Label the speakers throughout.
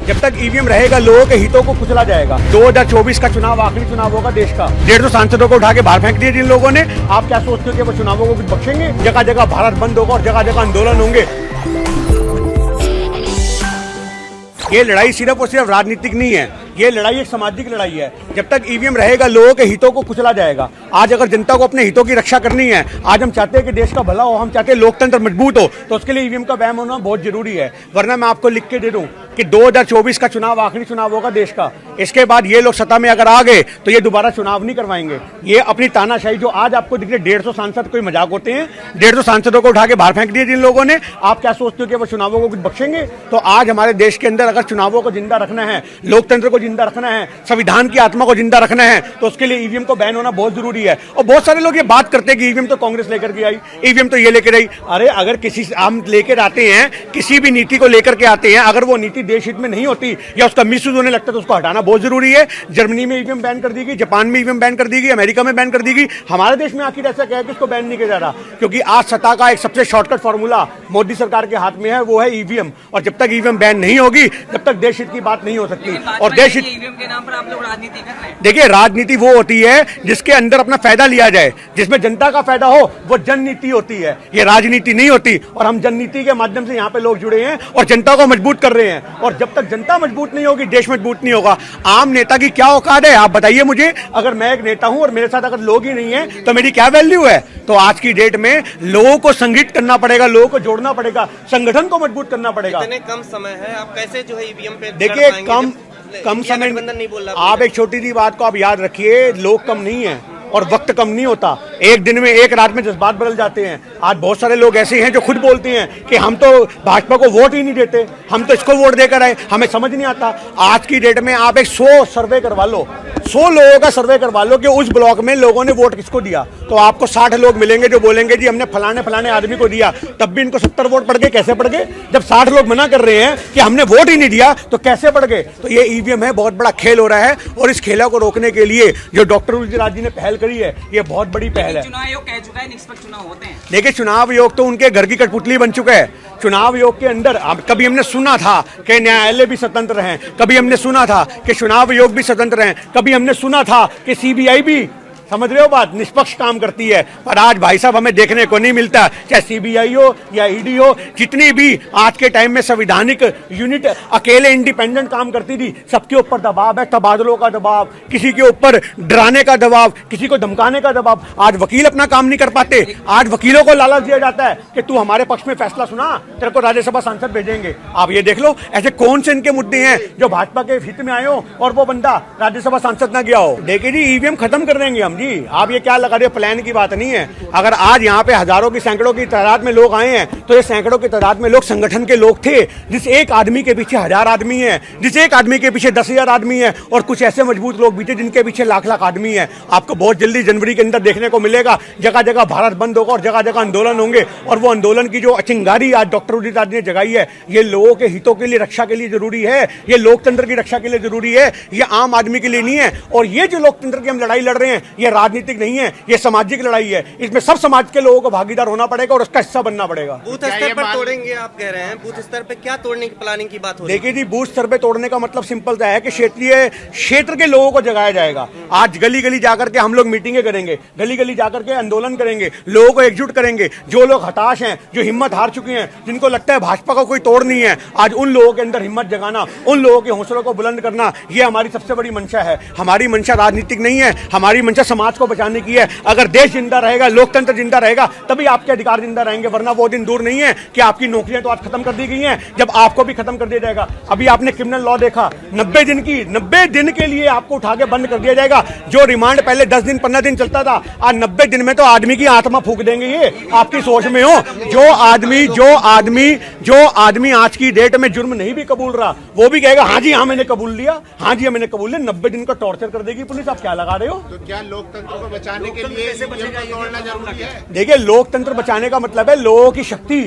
Speaker 1: जब तक ईवीएम रहेगा लोगों के हितों को कुचला जाएगा। 2024 का चुनाव आखिरी चुनाव होगा देश का। 150 सांसदों को उठा के बाहर फेंक दिए जिन लोगों ने, आप क्या सोचते हो कि वो चुनावों को कुछ बख्शेंगे? जगह जगह भारत बंद होगा और जगह जगह आंदोलन होंगे। ये लड़ाई सिर्फ और सिर्फ राजनीतिक नहीं है, ये लड़ाई एक सामाजिक लड़ाई है। जब तक ईवीएम रहेगा लोगों के हितों को कुचला जाएगा। आज अगर जनता को अपने हितों की रक्षा करनी है, आज हम चाहते हैं कि देश का भला हो, हम चाहते हैं लोकतंत्र मजबूत हो, तो उसके लिए ईवीएम का बैन होना बहुत जरूरी है। वरना मैं आपको लिख के दे दूं कि 2024 का चुनाव आखिरी चुनाव होगा देश का। इसके बाद ये लोग सत्ता में अगर आ गए तो ये दोबारा चुनाव नहीं करवाएंगे। ये अपनी तानाशाही जो आज आपको दिख रही 150 सांसद कोई मजाक होते हैं, 150 सांसदों को उठा के बाहर फेंक दिए जिन लोगों ने, आप क्या सोचते हो कि वो चुनावों को कुछ बख्शेंगे? तो आज हमारे देश के अंदर अगर चुनावों को जिंदा रखना है, लोकतंत्र को जिंदा रखना है, संविधान की आत्मा को जिंदा रखना है, तो उसके लिए ईवीएम को बैन होना बहुत जरूरी है। और बहुत सारे लोग ये बात करते हैं कि ईवीएम तो कांग्रेस लेकर के आई, ईवीएम तो ये लेकर आई। अरे अगर किसी हम लेकर आते हैं, किसी भी नीति को लेकर के आते हैं, अगर वो नीति देश हित में नहीं होती या उसका मिसयूज होने लगता है तो उसको हटाना बहुत जरूरी है। जर्मनी में ईवीएम बैन कर दी गई, जापान में ईवीएम बैन कर दी गई, अमेरिका में बैन कर दी गई। हमारे देश में आखिर ऐसा क्या है कि इसको बैन नहीं किया जा रहा? क्योंकि आज सत्ता का एक सबसे शॉर्टकट फॉर्मूला मोदी सरकार के हाथ में है, वो है ईवीएम। और जब तक ईवीएम बैन नहीं होगी तब तक देश हित की बात नहीं हो सकती। और देश हित
Speaker 2: ईवीएम के नाम पर आप लोग राजनीति कर रहे हैं।
Speaker 1: देखिए, राजनीति वो होती है जिसके अंदर अपना फायदा लिया जाए, जिसमें जनता का फायदा हो, वो जननीति होती है, ये राजनीति नहीं होती। और हम जननीति के माध्यम से यहाँ पे लोग जुड़े हैं और जनता को मजबूत कर रहे हैं। और जब तक जनता मजबूत नहीं होगी, देश मजबूत नहीं होगा। आम नेता की क्या औकात है, आप बताइए मुझे। अगर मैं एक नेता हूं और मेरे साथ अगर लोग ही नहीं है तो मेरी क्या वैल्यू है? तो आज की डेट में लोगों को संगठित करना पड़ेगा, लोगों को जोड़ना पड़ेगा, संगठन को मजबूत करना पड़ेगा।
Speaker 3: इतने कम समय है, आप कैसे जो है ईवीएम पे
Speaker 1: देखिए, कम समय
Speaker 3: नहीं बोल रहा।
Speaker 1: आप एक छोटी सी बात को आप याद रखिए, लोग कम नहीं है और वक्त कम नहीं होता। एक दिन में, एक रात में जज्बात बदल जाते हैं। आज बहुत सारे लोग ऐसे हैं जो खुद बोलते हैं कि हम तो भाजपा को वोट ही नहीं देते, हम तो इसको वोट देकर आए, हमें समझ नहीं आता। आज की डेट में आप एक 100 सर्वे करवा लो, 100 लोगों का सर्वे करवा लो कि उस ब्लॉक में लोगों ने वोट किसको दिया, तो आपको 60 लोग मिलेंगे जो बोलेंगे जी हमने फलाने फलाने आदमी को दिया। तब भी इनको 70 वोट पड़ गए। कैसे पड़ गए? जब 60 लोग मना कर रहे हैं कि हमने वोट ही नहीं दिया, तो कैसे पड़ गए? तो ये ईवीएम है, बहुत बड़ा खेल हो रहा है। और इस खेला को रोकने के लिए जो डॉक्टर उदयराज जी ने पहल करी है, ये बहुत बड़ी पहल है।
Speaker 2: चुनाव आयोग कह चुका है निष्पक्ष चुनाव होते हैं।
Speaker 1: देखिए, चुनाव आयोग तो उनके घर की कठपुतली बन चुका है। चुनाव आयोग के अंदर कभी हमने सुना था कि न्यायालय भी स्वतंत्र हैं, कभी हमने सुना था कि चुनाव आयोग भी स्वतंत्र हैं, कभी हमने सुना था कि सीबीआई भी, समझ रहे हो बात, निष्पक्ष काम करती है। पर आज भाई साहब हमें देखने को नहीं मिलता, चाहे सीबीआई हो या ईडी हो, जितनी भी आज के टाइम में संवैधानिक यूनिट अकेले इंडिपेंडेंट काम करती थी, सबके ऊपर दबाव है, तबादलों का दबाव, किसी के ऊपर डराने का दबाव, किसी को धमकाने का दबाव। आज वकील अपना काम नहीं कर पाते। आज वकीलों को लालच दिया जाता है कि तू हमारे पक्ष में फैसला सुना, तेरे को राज्यसभा सांसद भेजेंगे। आप ये देख लो, ऐसे कौन से इनके मुद्दे हैं जो भाजपा के हित में आए हो और वो बंदा राज्यसभा सांसद ना गया हो। देखिए जी, ईवीएम खत्म कर देंगे हम जी। आप ये क्या लगा रहे हो? प्लान की बात नहीं है। अगर आज यहाँ पे हजारों की, सैकड़ों की तादाद में लोग आए हैं, तो ये सैकड़ों की तादाद में लोग संगठन के लोग थे। जिस एक आदमी के पीछे 1000 आदमी है, जिस एक आदमी के पीछे 10,000 आदमी है, और कुछ ऐसे मजबूत लोग भी थे जिनके पीछे लाख लाख आदमी है। आपको बहुत जल्दी जनवरी के अंदर देखने को मिलेगा, जगह जगह भारत बंद होगा और जगह जगह आंदोलन होंगे। और वो आंदोलन की जो चिंगारी आज डॉक्टर उदयराज ने जगाई है, ये लोगों के हितों के लिए, रक्षा के लिए जरूरी है, ये लोकतंत्र की रक्षा के लिए जरूरी है, ये आम आदमी के लिए नहीं है। और ये जो लोकतंत्र की हम लड़ाई लड़ रहे हैं, ये राजनीतिक नहीं है, ये सामाजिक लड़ाई है। इसमें सब समाज के लोगों को भागीदार होना पड़ेगा और उसका हिस्सा बनना पड़ेगा।
Speaker 3: बूथ स्तर पर तोड़ेंगे आप कह रहे हैं, बूथ स्तर पे क्या तोड़ने की प्लानिंग की बात हो रही है?
Speaker 1: देखिए जी, बूथ स्तर पे तोड़ने का मतलब सिंपल सा है कि क्षेत्र के लोगों को जगाया जाएगा। आज गली गली जाकर के हम लोग मीटिंगें करेंगे, गली गली जाकर के आंदोलन करेंगे, लोगों को एकजुट करेंगे। जो लोग हताश हैं, जो हिम्मत हार चुके हैं, जिनको लगता है भाजपा का कोई तोड़ नहीं है, आज उन लोगों के अंदर हिम्मत जगाना, उन लोगों के हौसलों को बुलंद करना, ये हमारी सबसे बड़ी मंशा है। हमारी मंशा राजनीतिक नहीं है, हमारी मंशा समाज को बचाने की है। अगर देश जिंदा रहेगा, लोकतंत्र जिंदा रहेगा, तभी आपके अधिकार जिंदा रहेंगे। वरना वो दिन दूर नहीं है कि आपकी नौकरियां तो आज खत्म कर दी गई हैं, जब आपको भी खत्म कर दिया जाएगा। अभी आपने क्रिमिनल लॉ देखा, 90 दिन की, 90 दिन के लिए आपको उठा के बंद कर दिया जाएगा। जो रिमांड पहले 10 दिन 15 दिन चलता था, आज 90 दिन में तो आदमी की आत्मा फूंक देंगे। ये आपकी सोच में हो। जो आदमी आज की डेट में जुर्म नहीं भी कबूल रहा, वो भी कहेगा हाँ जी हाँ मैंने कबूल लिया, हाँ जी मैंने कबूल लिया। 90 दिन का टॉर्चर कर देगी पुलिस। आप क्या लगा रहे हो?
Speaker 4: तो क्या लोकतंत्र को बचाने के लिए तोड़ना जरूरी है?
Speaker 1: देखिए, लोकतंत्र बचाने का मतलब है लोगों की शक्ति,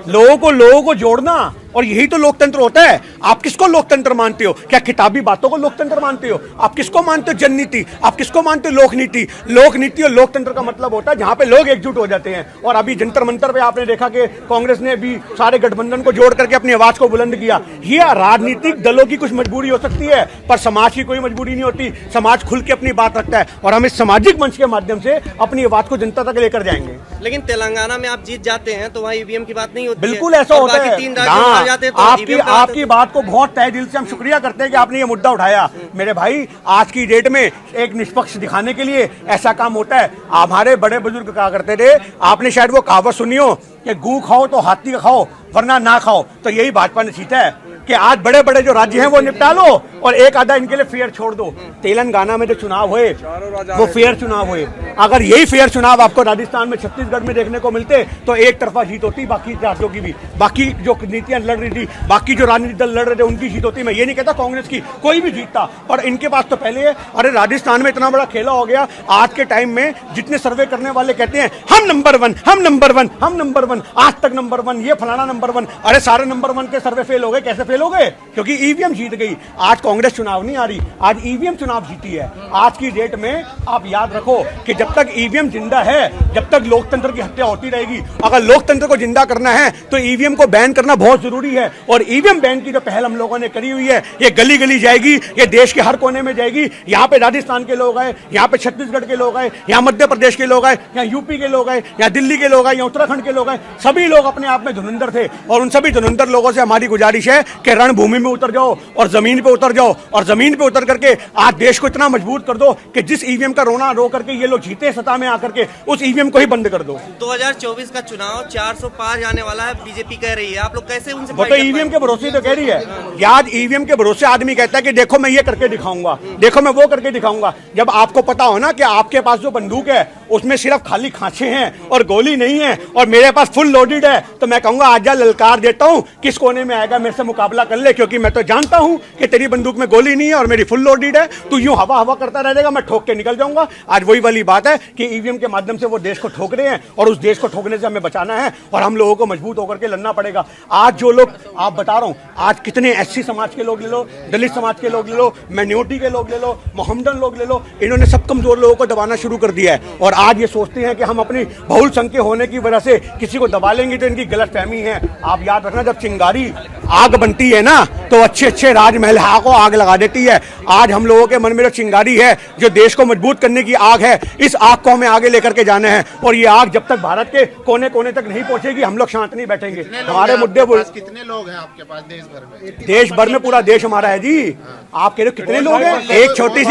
Speaker 1: लोगों को जोड़ना और यही तो लोकतंत्र होता है। आप किसको लोकतंत्र मानते हो? क्या किताबी बातों को लोकतंत्र मानते हो? आप किसको मानते हो जननीति? आप किसको मानते हो लोकनीति? लोकनीति और लोकतंत्र का मतलब होता है जहां पे लोग एकजुट हो जाते हैं। और अभी जंतर मंतर पे आपने देखा कि कांग्रेस ने भी सारे गठबंधन को जोड़ करके अपनी आवाज को बुलंद किया। ये राजनीतिक दलों की कुछ मजबूरी हो सकती है, पर समाज की कोई मजबूरी नहीं होती। समाज खुल के अपनी बात रखता है और हम इस सामाजिक मंच के माध्यम से अपनी आवाज को जनता तक लेकर जाएंगे।
Speaker 3: लेकिन तेलंगाना में आप जीत जाते हैं तो वहाँ ईवीएम की बात नहीं होती
Speaker 1: बिल्कुल
Speaker 3: है।
Speaker 1: ऐसा
Speaker 3: और
Speaker 1: होता
Speaker 3: बाकी
Speaker 1: है।
Speaker 3: 3 राज्यों में हार जाते हैं तो
Speaker 1: आपकी
Speaker 3: EVM का बात
Speaker 1: आपकी बात को बहुत तहे दिल से हम शुक्रिया करते हैं कि आपने ये मुद्दा उठाया। मेरे भाई, आज की डेट में एक निष्पक्ष दिखाने के लिए ऐसा काम होता है। हमारे बड़े बुजुर्ग कहा करते थे, आपने शायद वो कहावत सुनी हो कि गू खाओ तो हाथी का खाओ वरना ना खाओ। तो यही भाजपा ने सीखा है कि आज बड़े बड़े जो राज्य हैं वो निपटा लो और एक आधा इनके लिए फेयर छोड़ दो। तेलंगाना में जो चुनाव हुए वो फेयर चुनाव हुए। अगर यही फेयर चुनाव आपको राजस्थान में, छत्तीसगढ़ में देखने को मिलते तो एक तरफा जीत होती बाकी राज्यों की भी। बाकी जो नीतियां लड़ रही थी, बाकी जो राजनीतिक दल लड़ रहे थे उनकी जीत होती। मैं ये नहीं कहता कांग्रेस की, कोई भी जीतता, पर इनके पास तो पहले है। अरे राजस्थान में इतना बड़ा खेला हो गया। आज के टाइम में जितने सर्वे करने वाले कहते हैं हम नंबर 1, हम नंबर 1, हम नंबर 1, आज तक नंबर 1, ये फलाना नंबर 1। अरे सारे नंबर 1 के सर्वे फेल हो गए। कैसे फेल हो गए? क्योंकि ईवीएम जीत गई। आज कांग्रेस चुनाव नहीं आ रही, आज ईवीएम चुनाव जीती है। आज की डेट में आप याद रखो कि जब तक ईवीएम जिंदा है, जब तक लोकतंत्र की हत्या होती रहेगी। अगर लोकतंत्र को जिंदा करना है तो ईवीएम को बैन करना बहुत जरूरी है। और ईवीएम बैन की जो पहल हम लोगों ने करी हुई है, ये गली गली जाएगी, ये देश के हर कोने में जाएगी। यहाँ पे राजस्थान के लोग आए, यहाँ पे छत्तीसगढ़ के लोग आए, यहाँ मध्य प्रदेश के लोग आए, यहाँ यूपी के लोग आए, यहाँ दिल्ली के लोग आए, यहाँ उत्तराखंड के लोग आए। सभी लोग अपने आप में धुरंधर थे और उन सभी धुरंधर लोगों से हमारी गुजारिश है कि रणभूमि में उतर जाओ और जमीन पे उतर जाओ और जमीन पे उतर करके आज देश को इतना मजबूत कर दो कि जिस ईवीएम का रोना रो करके ये लोग जीते सत्ता में आकर के, उस ईवीएम को ही बंद कर दो।
Speaker 3: 2024 का चुनाव 400 पार जाने वाला है, बीजेपी कह रही है। आप लोग कैसे उनसे
Speaker 1: वो तो ईवीएम के भरोसे तो कह रही है। आज ईवीएम के भरोसे आदमी कहता है कि देखो मैं ये करके दिखाऊंगा, देखो मैं वो करके दिखाऊंगा। जब आपको पता हो ना कि आपके पास जो बंदूक है उसमें सिर्फ खाली खांचे हैं और गोली नहीं है और मेरे पास फुल लोडेड है, तो मैं कहूंगा आजा ललकार देता हूं, किस कोने में आएगा मेरे से मुकाबला कर ले, क्योंकि मैं तो जानता हूं कि तेरी बंदूक में गोली नहीं है और मेरी फुल लोडेड है। तू यूं हवा हवा करता रहेगा, मैं ठोक के निकल जाऊंगा। आज वही वाली बात है कि ईवीएम के माध्यम से वो देश को ठोक रहे हैं और उस देश को ठोकने से हमें बचाना है और हम लोगों को मजबूत होकर के लड़ना पड़ेगा। आज जो लोग, आप बता रहा हूं, आज कितने एससी समाज के लोग ले लो, दलित समाज के लोग ले लो, माइनॉरिटी के लोग ले लो, मोहम्मदन लोग ले लो, इन्होंने सब कमजोर लोगों को दबाना शुरू कर दिया है। और आज ये सोचते हैं कि हम अपनी बहुसंख्य होने की वजह से किसी को दबा लेंगे, तो इनकी गलतफहमी है। आप याद रखना, जब चिंगारी आग बनती है ना तो अच्छे अच्छे राजमहल को आग लगा देती है। आज हम लोगों के मन में जो चिंगारी है, जो देश को मजबूत करने की आग है, इस आग को हमें आगे लेकर के जाना है। और ये आग जब तक भारत के कोने कोने तक नहीं पहुंचेगी हम लोग शांत नहीं बैठेंगे। हमारे मुद्दे
Speaker 4: कितने लोग हैं आपके पास देश भर में?
Speaker 1: देश भर में पूरा देश हमारा है जी। आप कह रहे हो कितने लोग हैं? एक छोटी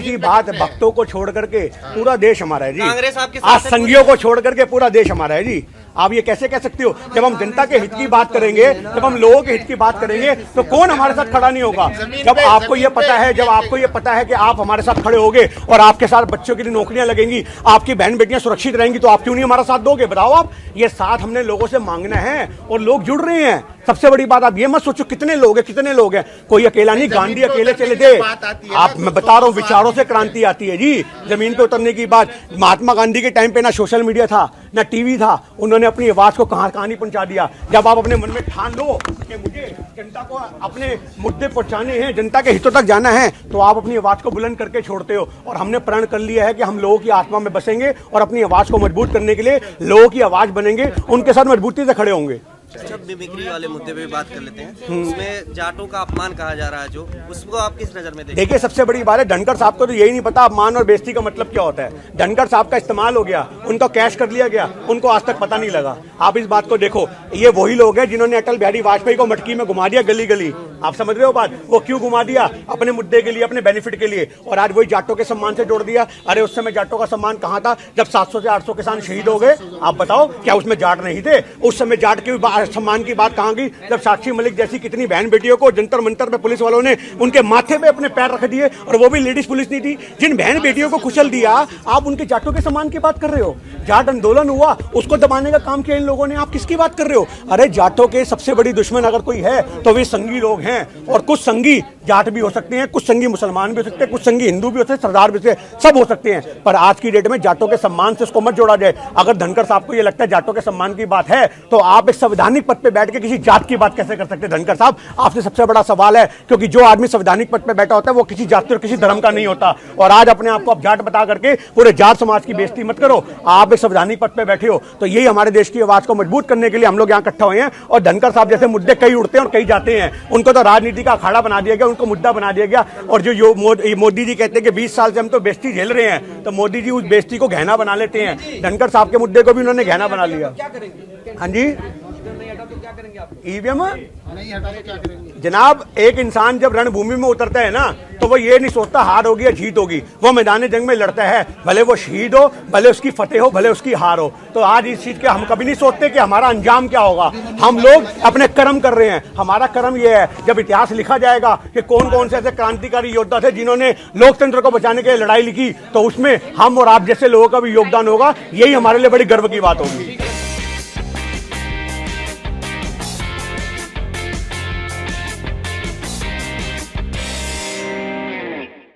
Speaker 1: सी बात, भक्तों को छोड़ करके पूरा देश हमारा है जी।
Speaker 3: कांग्रेस आपके
Speaker 1: आज संघियों को छोड़ करके पूरा देश हमारा है जी। आप ये कैसे कह सकते हो? जब हम जनता के हित की बात करेंगे, जब हम लोगों के हित की बात करेंगे, तो कौन हमारे साथ खड़ा नहीं होगा? जब आपको ये पता है कि आप हमारे साथ खड़े होगे और आपके साथ बच्चों के लिए नौकरियां लगेंगी, आपकी बहन बेटियां सुरक्षित रहेंगी, तो आप क्यों नहीं हमारा साथ दोगे? बताओ आप। ये साथ हमने लोगों से मांगना है और लोग जुड़ रहे हैं। सबसे बड़ी बात, आप ये मत सोचो कितने लोग हैं, कोई अकेला नहीं, गांधी अकेले चले थे। आप, मैं बता रहा हूँ, विचारों से क्रांति आती है जी। जमीन पे उतरने की बात, महात्मा गांधी के टाइम पे ना सोशल मीडिया था ना टीवी था, उन्होंने अपनी आवाज को कहां नहीं पहुंचा दिया। जब आप अपने मन में ठान लो कि मुझे जनता को अपने मुद्दे पहुंचाने हैं, जनता के हितों तक जाना है, तो आप अपनी आवाज को बुलंद करके छोड़ते हो। और हमने प्रण कर लिया है कि हम लोगों की आत्मा में बसेंगे और अपनी आवाज को मजबूत करने के लिए लोगों की आवाज बनेंगे, उनके साथ मजबूती से खड़े होंगे।
Speaker 3: जब मिमिक्री वाले मुद्दे पे बात कर लेते हैं, उसमें जाटों का अपमान कहा जा रहा है, जो उसको आप किस नजर में देखते हैं?
Speaker 1: देखिए, सबसे बड़ी बात है, धनखड़ साहब को तो यही नहीं पता अपमान और बेइज्जती का मतलब क्या होता है। धनखड़ साहब का इस्तेमाल हो गया, उनको कैश कर लिया गया, उनको आज तक पता नहीं लगा। आप इस बात को देखो, ये वही लोग हैं जिन्होंने अटल बिहारी वाजपेयी को मटकी में घुमा दिया गली गली। आप समझ रहे हो बात? वो क्यों घुमा दिया? अपने मुद्दे के लिए, अपने बेनिफिट के लिए। और आज वही जाटों के सम्मान से जोड़ दिया। अरे उस समय जाटों का सम्मान कहां था जब 700 से 800 किसान शहीद हो गए? आप बताओ, क्या उसमें जाट नहीं थे? उस समय जाट के सम्मान की बात कहां गई जब साक्षी मलिक जैसी कितनी बहन बेटियों को जंतर मंतर पे पुलिस वालों ने उनके माथे पे अपने पैर रख दिए, और वो भी लेडीज पुलिस नहीं थी। जिन बहन बेटियों को कुचल दिया, आप उनके जाटों के सम्मान की बात कर रहे हो। जाट आंदोलन हुआ, उसको दबाने का काम किया इन लोगों ने, आप किसकी बात कर रहे हो? अरे जाटों के सबसे बड़ी दुश्मन अगर कोई है तो वे संघी लोग हैं। हैं और कुछ संगी जाट भी हो सकते हैं, कुछ संगी मुसलमान भी हो सकते हैं, कुछ संगी हिंदू भी हो सकते हैं, सरदार भी हो सकते हैं, सब हो सकते हैं। पर आज की डेट में जाटों के सम्मान से इसको मत जोड़ा जाए। अगर धनखड़ साहब को ये लगता है जाटों के सम्मान की बात है तो आप एक संवैधानिक पद पे बैठ के किसी जात की बात कैसे कर सकते हैं? धनखड़ साहब, आपसे सबसे बड़ा सवाल है, क्योंकि जो आदमी संवैधानिक पद पे बैठा होता है वो किसी जाति और किसी धर्म का नहीं होता। और आज अपने आप को आप जाट बता करके पूरे जाट समाज की बेइज्जती मत करो। आप एक संवैधानिक पद पे बैठे हो, तो यही हमारे देश की आवाज को मजबूत करने के लिए हम लोग यहाँ इकट्ठा हुए हैं। और धनखड़ साहब जैसे मुद्दे कई उड़ते हैं और कई जाते हैं, उनको तो राजनीति का अखाड़ा बना दिया गया, उनको मुद्दा बना दिया गया। और जो मोदी जी कहते हैं कि 20 साल से हम तो बेइज्जती झेल रहे हैं, तो मोदी जी उस बेइज्जती को गहना बना लेते हैं। धनखड़ साहब के मुद्दे को भी उन्होंने गहना बना लिया। हाँ जी, ईवीएम
Speaker 4: नहीं हटा तो क्या करेंगे?
Speaker 1: जनाब, एक इंसान जब रणभूमि में उतरता है ना तो वो ये नहीं सोचता हार होगी या जीत होगी, वो मैदान जंग में लड़ता है, भले वो शहीद हो, भले उसकी फतेह हो, भले उसकी हार हो। तो आज इस चीज के हम कभी नहीं सोचते कि हमारा अंजाम क्या होगा। हम लोग अपने कर्म कर रहे हैं। हमारा कर्म ये है, जब इतिहास लिखा जाएगा कि कौन कौन से ऐसे क्रांतिकारी योद्धा थे जिन्होंने लोकतंत्र को बचाने के लिए लड़ाई लिखी, तो उसमें हम और आप जैसे लोगों का भी योगदान होगा। यही हमारे लिए बड़ी गर्व की बात होगी।